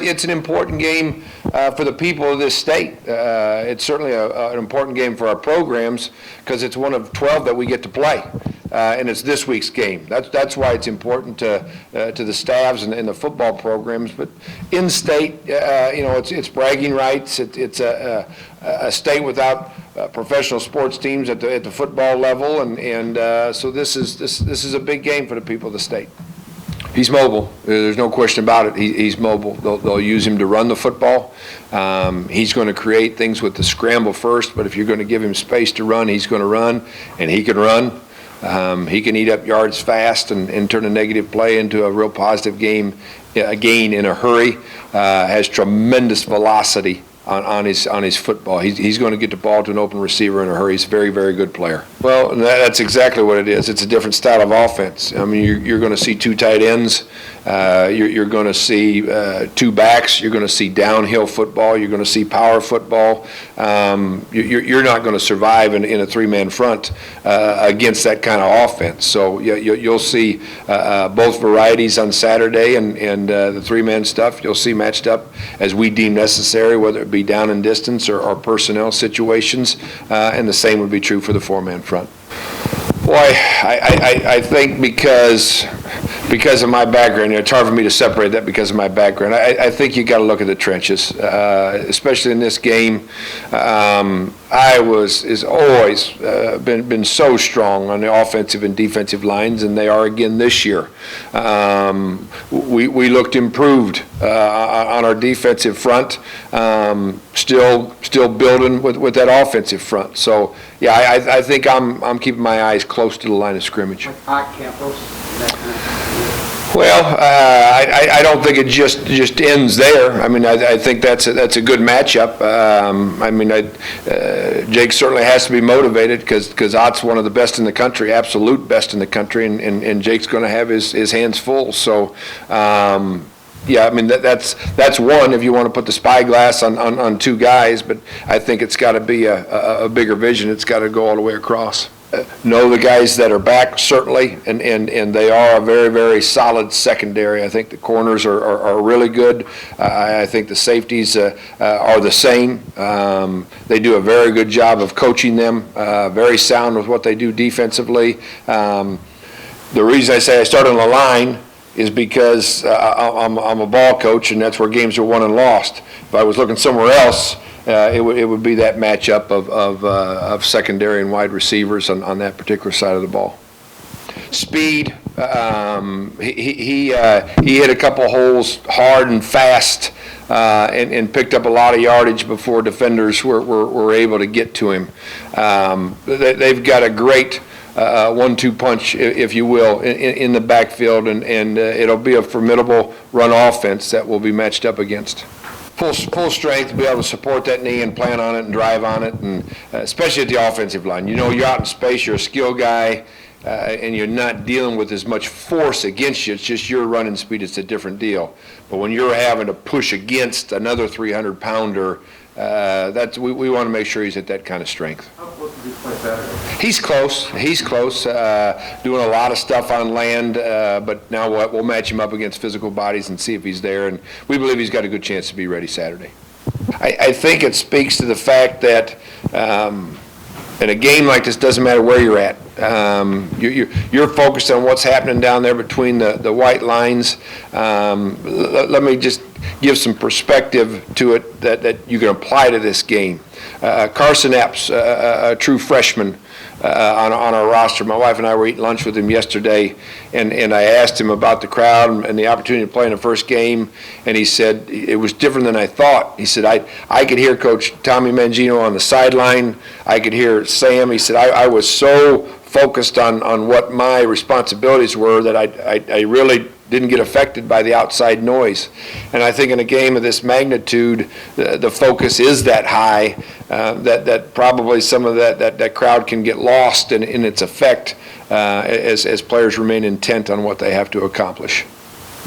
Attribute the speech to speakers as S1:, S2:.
S1: it's an important game for the people of this state. It's certainly an important game for our programs because it's one of 12 that we get to play, and it's this week's game. That's why it's important to the staffs and the football programs. But in state, it's bragging rights. It's a state without professional sports teams at the football level, and so this is a big game for the people of the state. He's mobile. There's no question about it. He's mobile. They'll use him to run the football. He's going to create things with the scramble first, but if you're going to give him space to run, he's going to run, and he can run. He can eat up yards fast and turn a negative play into a real positive gain in a hurry. Has tremendous velocity on his football. He's going to get the ball to an open receiver in a hurry. He's a very, very good player. Well, that's exactly what it is. It's a different style of offense. I mean, you're going to see two tight ends. You're going to see two backs. You're going to see downhill football. You're going to see power football. You're not going to survive in a three-man front against that kind of offense. So you'll see both varieties on Saturday, and the three-man stuff you'll see matched up as we deem necessary, whether it be down and distance or personnel situations, and the same would be true for the four-man front. Boy, I think because of my background, it's hard for me to separate that because of my background. I think you got to look at the trenches, especially in this game. Iowa is always been so strong on the offensive and defensive lines, and they are again this year. We looked improved on our defensive front, still building with that offensive front. So yeah, I think I'm keeping my eyes close to the line of scrimmage.
S2: Like hot campus, that kind of.
S1: Well, I don't think it just ends there. I mean, I think that's a good matchup. I mean, Jake certainly has to be motivated because Ott's one of the best in the country, absolute best in the country, and Jake's going to have his hands full. So, yeah, I mean that's one if you want to put the spyglass on two guys, but I think it's got to be a bigger vision. It's got to go all the way across. Know the guys that are back, certainly, and they are a very, very solid secondary. I think the corners are really good. I think the safeties are the same. They do a very good job of coaching them, very sound with what they do defensively. The reason I say I start on the line is because I'm a ball coach, and that's where games are won and lost. If I was looking somewhere else, it would be that matchup of secondary and wide receivers on that particular side of the ball. Speed, he hit a couple holes hard and fast and picked up a lot of yardage before defenders were able to get to him. They've got a great 1-2 punch, if you will, in the backfield, and it'll be a formidable run offense that will be matched up against. Full strength to be able to support that knee and plan on it and drive on it, and especially at the offensive line. You know, you're out in space, you're a skill guy, and you're not dealing with as much force against you. It's just your running speed. It's a different deal. But when you're having to push against another 300-pounder, we want to make sure he's at that kind of strength.
S2: How close did he play Saturday?
S1: He's close. Doing a lot of stuff on land, but now we'll match him up against physical bodies and see if he's there, and we believe he's got a good chance to be ready Saturday. I think it speaks to the fact that in a game like this, doesn't matter where you're at. You're focused on what's happening down there between the white lines. Let me just give some perspective to it that you can apply to this game. Carson Epps, a true freshman on our roster. My wife and I were eating lunch with him yesterday, and I asked him about the crowd and the opportunity to play in the first game, and he said it was different than I thought. He said, I could hear Coach Tommy Mangino on the sideline. I could hear Sam. He said, I was so focused on what my responsibilities were that I really didn't get affected by the outside noise. And I think in a game of this magnitude, the focus is that high that probably some of that crowd can get lost in its effect as players remain intent on what they have to accomplish.